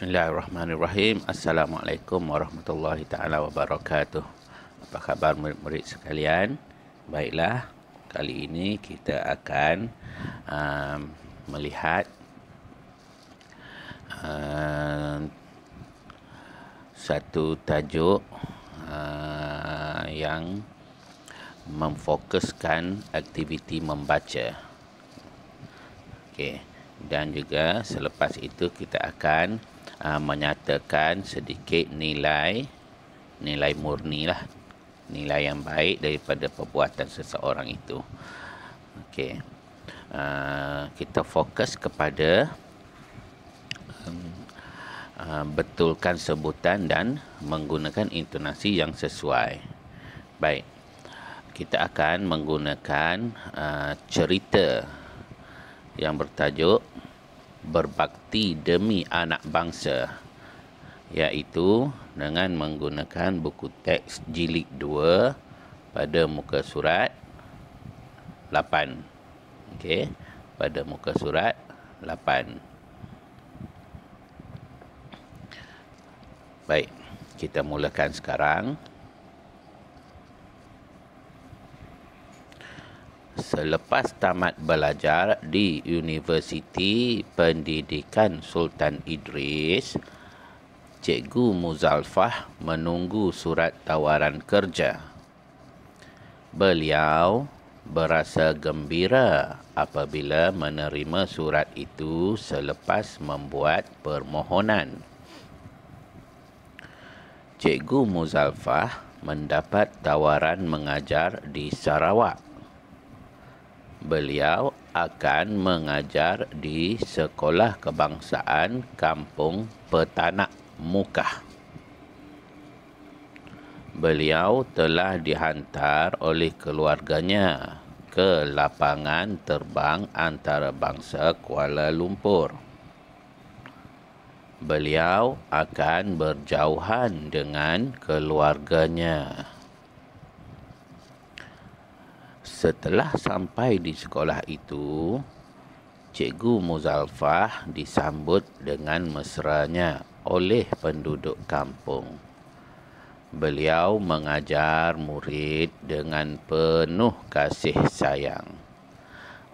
Bismillahirrahmanirrahim. Assalamualaikum warahmatullahi taala wabarakatuh. Apa khabar murid-murid sekalian? Baiklah, kali ini kita akan melihat satu tajuk yang memfokuskan aktiviti membaca. Okey. Dan juga selepas itu kita akan menyatakan sedikit nilai murni lah, nilai yang baik daripada perbuatan seseorang itu. Okey, kita fokus kepada betulkan sebutan dan menggunakan intonasi yang sesuai. Baik, kita akan menggunakan cerita yang bertajuk Berbakti Demi Anak Bangsa, iaitu dengan menggunakan buku teks jilid 2 pada muka surat 8. Okey, pada muka surat 8. Baik, kita mulakan sekarang. Selepas tamat belajar di Universiti Pendidikan Sultan Idris, Cikgu Muzalfah menunggu surat tawaran kerja. Beliau berasa gembira apabila menerima surat itu selepas membuat permohonan. Cikgu Muzalfah mendapat tawaran mengajar di Sarawak. Beliau akan mengajar di Sekolah Kebangsaan Kampung Petanak Mukah. Beliau telah dihantar oleh keluarganya ke lapangan terbang antarabangsa Kuala Lumpur. Beliau akan berjauhan dengan keluarganya. Setelah sampai di sekolah itu, Cikgu Muzalfah disambut dengan mesranya oleh penduduk kampung. Beliau mengajar murid dengan penuh kasih sayang.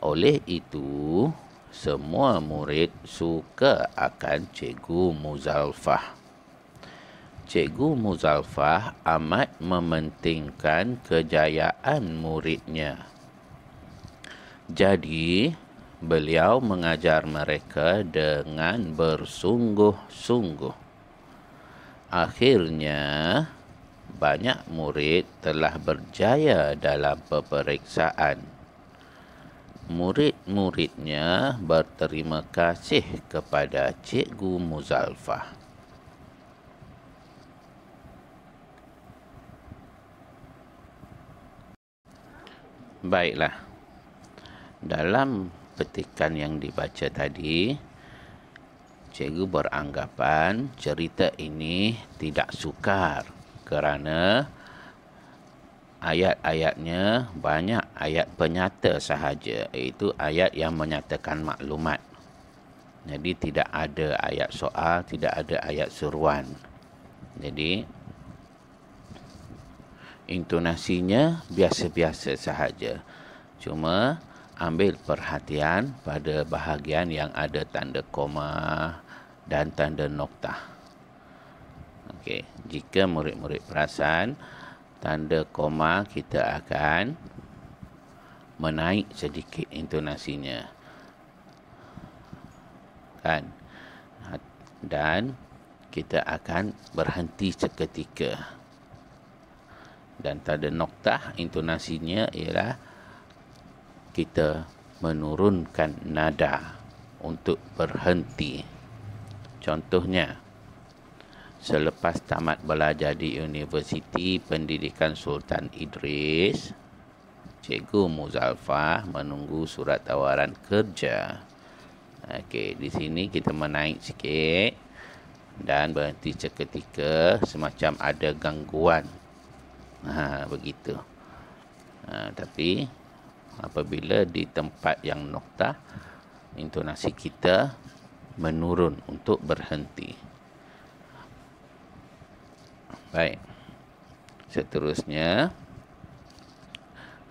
Oleh itu, semua murid suka akan Cikgu Muzalfah. Cikgu Muzalfah amat mementingkan kejayaan muridnya. Jadi, beliau mengajar mereka dengan bersungguh-sungguh. Akhirnya, banyak murid telah berjaya dalam peperiksaan. Murid-muridnya berterima kasih kepada Cikgu Muzalfah. Baiklah, dalam petikan yang dibaca tadi, cikgu beranggapan cerita ini tidak sukar kerana ayat-ayatnya banyak ayat penyata sahaja, iaitu ayat yang menyatakan maklumat. Jadi tidak ada ayat soal, tidak ada ayat seruan. Jadi intonasinya biasa-biasa sahaja. Cuma ambil perhatian pada bahagian yang ada tanda koma dan tanda noktah. Okey, jika murid-murid perasan, tanda koma kita akan menaik sedikit intonasinya. Kan? Dan kita akan berhenti seketika. Dan tanda noktah intonasinya ialah kita menurunkan nada untuk berhenti. Contohnya, selepas tamat belajar di Universiti Pendidikan Sultan Idris, Cikgu Muzalfah menunggu surat tawaran kerja. Okey, di sini kita menaik sikit dan berhenti seketika, semacam ada gangguan. Begitu. Tapi apabila di tempat yang noktah, intonasi kita menurun untuk berhenti. Baik. Seterusnya,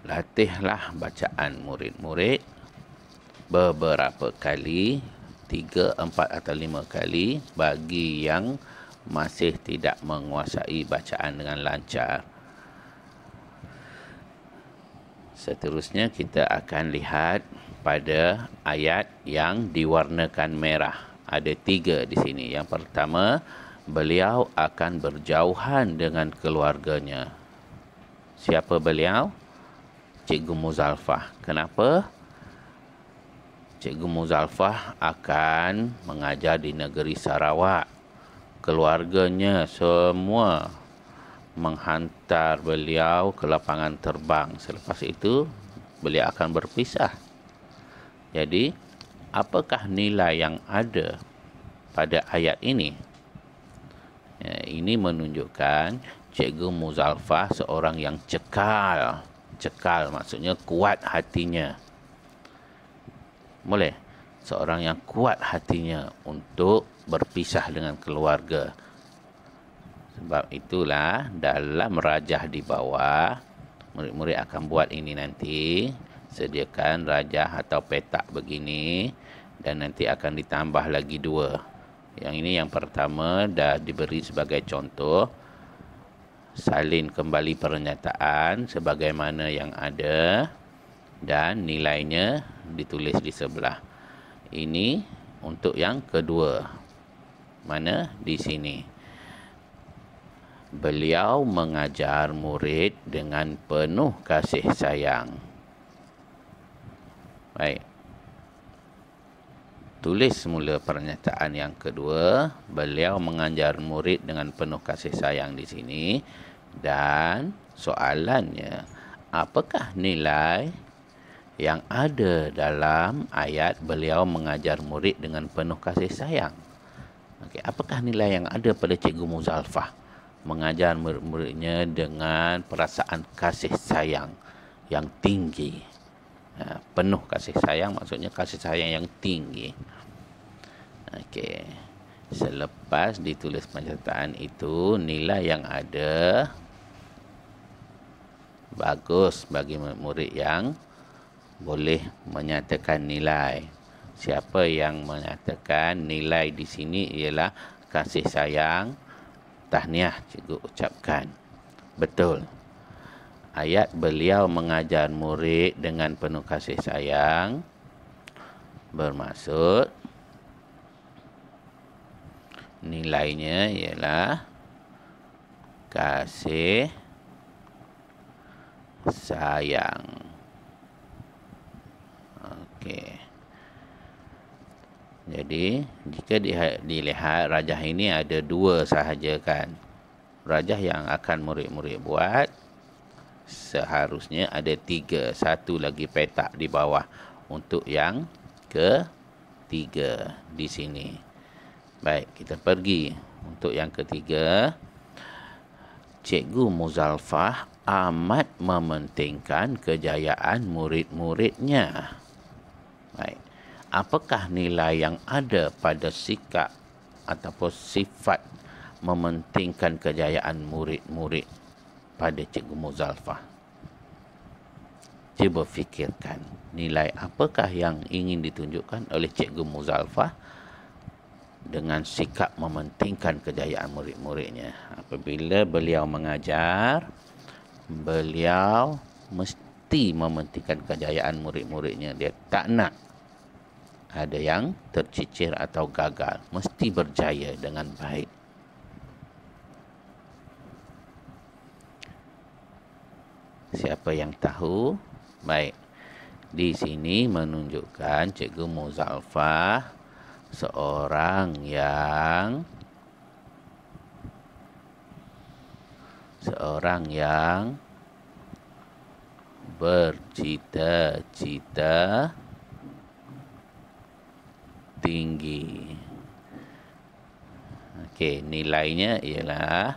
latihlah bacaan murid-murid beberapa kali, 3, 4 atau 5 kali bagi yang masih tidak menguasai bacaan dengan lancar. Seterusnya kita akan lihat pada ayat yang diwarnakan merah. Ada 3 di sini. Yang pertama, beliau akan berjauhan dengan keluarganya. Siapa beliau? Cikgu Muzalfah. Kenapa? Cikgu Muzalfah akan mengajar di negeri Sarawak. Keluarganya semua menghantar beliau ke lapangan terbang. Selepas itu, beliau akan berpisah. Jadi, apakah nilai yang ada pada ayat ini? Ya, ini menunjukkan Cikgu Muzalfah seorang yang cekal. Cekal maksudnya kuat hatinya. Boleh? Seorang yang kuat hatinya untuk berpisah dengan keluarga. Sebab itulah dalam rajah di bawah, murid-murid akan buat ini nanti. Sediakan rajah atau petak begini. Dan nanti akan ditambah lagi 2. Yang ini yang pertama dah diberi sebagai contoh. Salin kembali pernyataan sebagaimana yang ada. Dan nilainya ditulis di sebelah. Ini untuk yang kedua. Mana? Di sini. Beliau mengajar murid dengan penuh kasih sayang. Baik. Tulis semula pernyataan yang kedua. Beliau mengajar murid dengan penuh kasih sayang di sini. Dan soalannya, apakah nilai yang ada dalam ayat beliau mengajar murid dengan penuh kasih sayang? Okey, apakah nilai yang ada pada Cikgu Muzalfah mengajar murid-muridnya dengan perasaan kasih sayang yang tinggi? Penuh kasih sayang maksudnya kasih sayang yang tinggi. Okey. Selepas ditulis pernyataan itu, nilai yang ada bagus bagi murid yang boleh menyatakan nilai. Siapa yang menyatakan nilai di sini ialah kasih sayang, tahniah cikgu ucapkan. Betul. Ayat beliau mengajar murid dengan penuh kasih sayang bermaksud nilainya ialah kasih sayang. Okey. Jadi, jika dilihat rajah ini ada 2 sahaja kan. Rajah yang akan murid-murid buat seharusnya ada 3. 1 lagi petak di bawah untuk yang ketiga di sini. Baik, kita pergi untuk yang ketiga. Cikgu Muzalfah amat mementingkan kejayaan murid-muridnya. Baik. Apakah nilai yang ada pada sikap ataupun sifat mementingkan kejayaan murid-murid pada Cikgu Muzalfah? Cuba fikirkan, nilai apakah yang ingin ditunjukkan oleh Cikgu Muzalfah dengan sikap mementingkan kejayaan murid-muridnya? Apabila beliau mengajar, beliau mesti mementingkan kejayaan murid-muridnya. Dia tak nak ada yang tercicir atau gagal. Mesti berjaya dengan baik. Siapa yang tahu? Baik. Di sini menunjukkan Cikgu Muzalfah seorang yang bercita-cita tinggi. Okey, nilainya ialah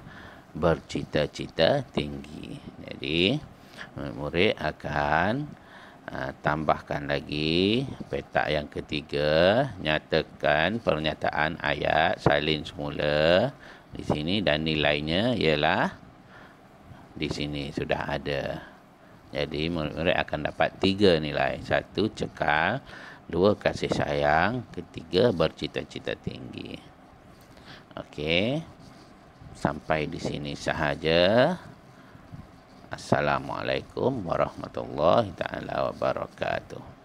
bercita-cita tinggi. Jadi, murid akan Tambahkan lagi petak yang ketiga, nyatakan pernyataan ayat salin semula di sini dan nilainya ialah di sini sudah ada. Jadi murid-murid akan dapat 3 nilai. 1 cekal, 2 kasih sayang, ketiga bercita-cita tinggi. Okey. Sampai di sini sahaja. Assalamualaikum warahmatullahi taala wabarakatuh.